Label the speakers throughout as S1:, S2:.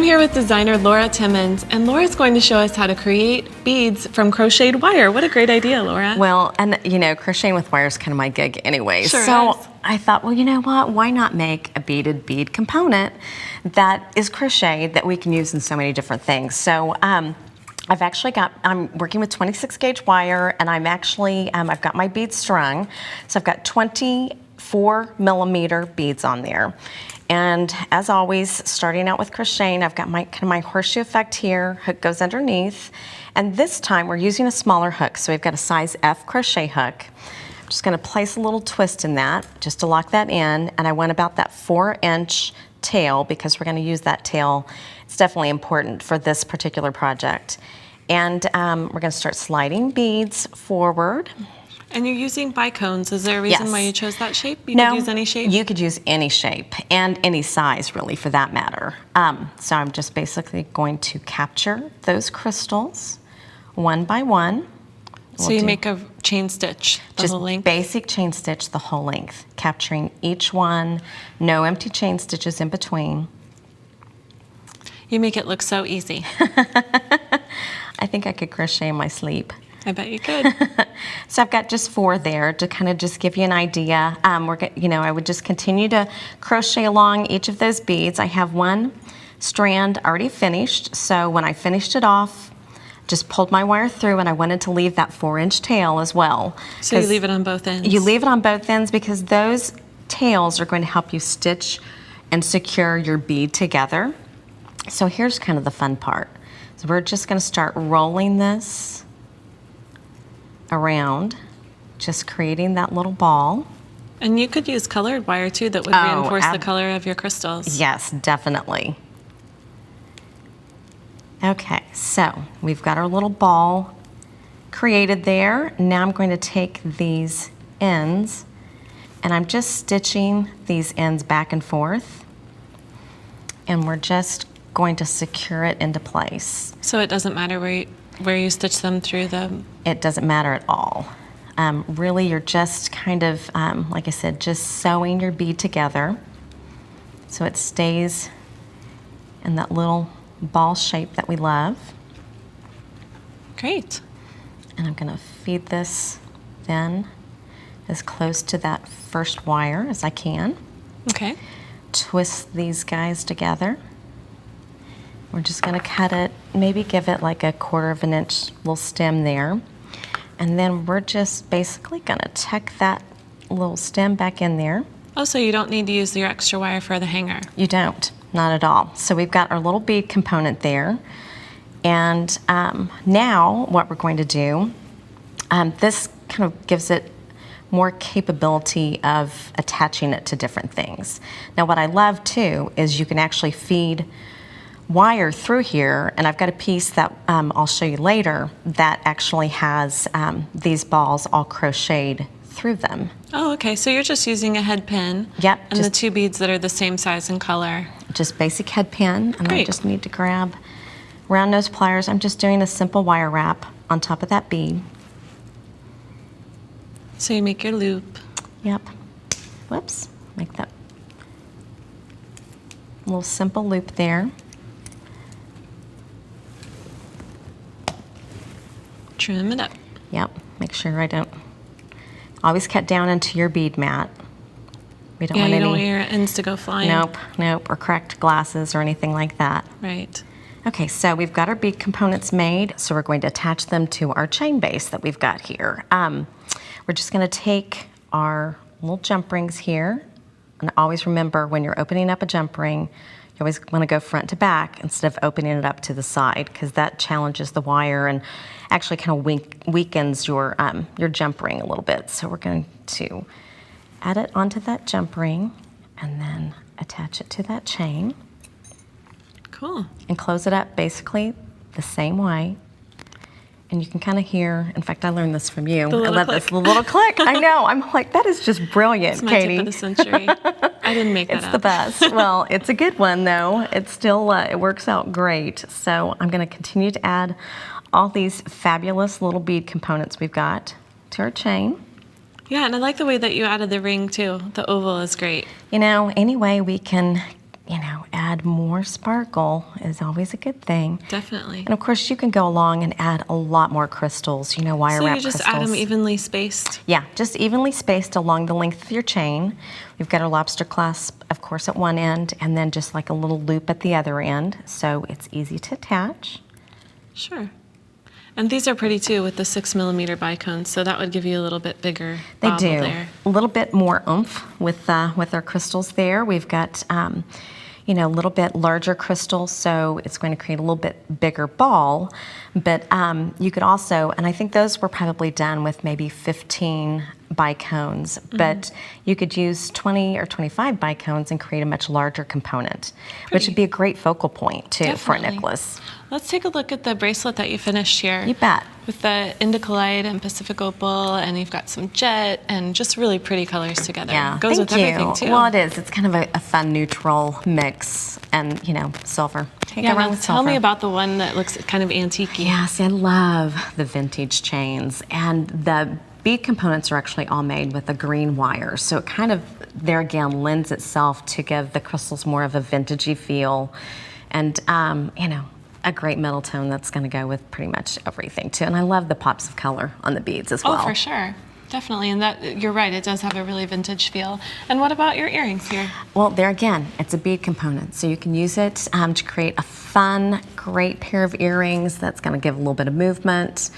S1: here with designer Laura Timmons, and Laura's going to show us how to create beads from crocheted wire. What a great idea, Laura.
S2: Well, and you know, crocheting with wire is kind of my gig anyway.
S1: Sure
S2: so
S1: is.
S2: I thought, well, you know what? Why not make a beaded bead component that is crocheted that we can use in so many different things? So I'm working with 26 gauge wire, and I've got my beads strung. So I've got 24 millimeter beads on there. And as always, starting out with crocheting, I've got my horseshoe effect here. Hook goes underneath. And this time we're using a smaller hook. So we've got a size F crochet hook. I'm just gonna place a little twist in that just to lock that in. And I went about that 4-inch tail because we're gonna use that tail. It's definitely important for this particular project. And we're gonna start sliding beads forward.
S1: And you're using bicones. Is there a reason why you chose that shape? You
S2: No,
S1: could use any shape?
S2: You could use any shape and any size, really, for that matter. So I'm just basically going to capture those crystals one by one.
S1: So you make a chain stitch the whole length?
S2: Just basic chain stitch the whole length, capturing each one, no empty chain stitches in between.
S1: You make it look so easy.
S2: I think I could crochet in my sleep.
S1: I bet you could.
S2: So I've got just 4 there to kind of just give you an idea. I would just continue to crochet along each of those beads. I have one strand already finished, so when I finished it off, just pulled my wire through, and I wanted to leave that 4-inch tail as well.
S1: So you leave it on both ends?
S2: You leave it on both ends because those tails are going to help you stitch and secure your bead together. So here's kind of the fun part. So we're just going to start rolling this around, just creating that little ball.
S1: And you could use colored wire too that would reinforce the color of your crystals.
S2: Yes, definitely. Okay, so we've got our little ball created there. Now I'm going to take these ends and I'm just stitching these ends back and forth, and we're just going to secure it into place.
S1: So it doesn't matter where you stitch them through them?
S2: It doesn't matter at all. Really, you're just kind of, like I said, just sewing your bead together so it stays in that little ball shape that we love.
S1: Great.
S2: And I'm going to feed this then as close to that first wire as I can.
S1: Okay.
S2: Twist these guys together. We're just going to cut it, maybe give it like a 1/4 inch little stem there. And then we're just basically going to tuck that little stem back in there.
S1: Oh, so you don't need to use your extra wire for the hanger?
S2: You don't, not at all. So we've got our little bead component there. And now what we're going to do, this kind of gives it more capability of attaching it to different things. Now what I love too is you can actually feed wire through here, and I've got a piece that I'll show you later that actually has these balls all crocheted through them.
S1: Oh, okay, so you're just using a head pin.
S2: Yep.
S1: And the 2 beads that are the same size and color.
S2: Just basic head pin, and
S1: Great.
S2: I just need to grab round nose pliers. I'm just doing a simple wire wrap on top of that bead.
S1: So you make your loop.
S2: Yep. Whoops, make that little simple loop there.
S1: Trim it up.
S2: Yep, make sure I don't, always cut down into your bead mat. We don't want
S1: you
S2: any,
S1: don't want your ends to go flying.
S2: Nope, or cracked glasses or anything like that.
S1: Right.
S2: Okay, so we've got our bead components made, so we're going to attach them to our chain base that we've got here. We're just gonna take our little jump rings here, and always remember when you're opening up a jump ring, you always wanna go front to back instead of opening it up to the side, because that challenges the wire and actually kind of weakens your jump ring a little bit. So we're going to add it onto that jump ring and then attach it to that chain.
S1: Cool.
S2: And close it up basically the same way. And you can kind of hear, in fact, I learned this from you.
S1: The
S2: I love
S1: click.
S2: this little click. I know. I'm like, that is just brilliant,
S1: It's my
S2: Katie.
S1: tip of the century. I didn't make that
S2: It's
S1: up.
S2: the best. Well, it's a good one though. It's still, it works out great. So I'm going to continue to add all these fabulous little bead components we've got to our chain.
S1: Yeah, and I like the way that you added the ring too. The oval is great.
S2: You know, any way we can add more sparkle is always a good thing.
S1: Definitely.
S2: And of course, you can go along and add a lot more crystals, wire
S1: So
S2: wrap
S1: you just
S2: crystals.
S1: add them evenly spaced?
S2: Yeah, just evenly spaced along the length of your chain. We've got our lobster clasp, of course, at one end, and then just like a little loop at the other end, so it's easy to attach.
S1: Sure. And these are pretty too with the 6mm bicones, so that would give you a little bit bigger bauble there.
S2: A little bit more oomph with our crystals there. We've got a little bit larger crystals, so it's going to create a little bit bigger ball. But you could also, and I think those were probably done with maybe 15 bicones, but you could use 20 or 25 bicones and create a much larger component, which would be a great focal point too for a necklace.
S1: Let's take a look at the bracelet that you finished here.
S2: You bet.
S1: With the indigo light and Pacific opal, and you've got some jet and just really pretty colors together.
S2: Yeah,
S1: goes with everything too.
S2: Well, it is. It's kind of a fun neutral mix, and silver.
S1: Tell me about the one that looks kind of antique-y.
S2: Yeah, see, I love the vintage chains, and the bead components are actually all made with a green wire, so it kind of, there again, lends itself to give the crystals more of a vintagey feel, and a great middle tone that's going to go with pretty much everything too. And I love the pops of color on the beads as well.
S1: Oh, for sure. Definitely, and that, you're right, it does have a really vintage feel. And what about your earrings here? Well,
S2: there again, it's a bead component, so you can use it to create a fun, great pair of earrings that's going to give a little bit of movement.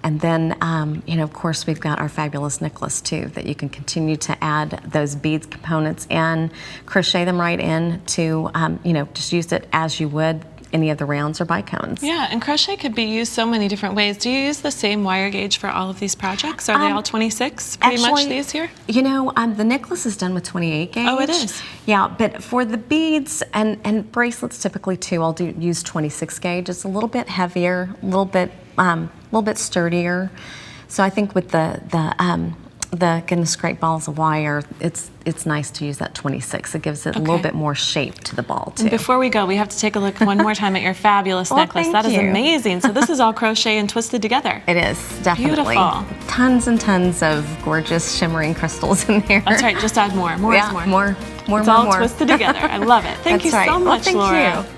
S2: And then, of course, we've got our fabulous necklace too, that you can continue to add those beads components in, crochet them right in to, just use it as you would any of the rounds or bicones.
S1: Yeah, and crochet could be used so many different ways. Do you use the same wire gauge for all of these projects? Are they all 26 pretty much these here?
S2: The necklace is done with 28 gauge.
S1: Oh, it is?
S2: Yeah, but for the beads and bracelets typically too, I'll use 26 gauge. It's a little bit heavier, a little bit sturdier. So I think with the goodness great balls of wire, it's nice to use that 26. It gives it a little bit more shape to the ball too.
S1: And before we go, we have to take a look one more time at your fabulous necklace. That is amazing. So this is all crochet and twisted together.
S2: It is, definitely.
S1: Beautiful.
S2: Tons and tons of gorgeous shimmering crystals in there.
S1: That's right, just add more. More is more.
S2: More.
S1: It's all twisted together. I love it. Thank you so much, Laura.
S2: Thank you.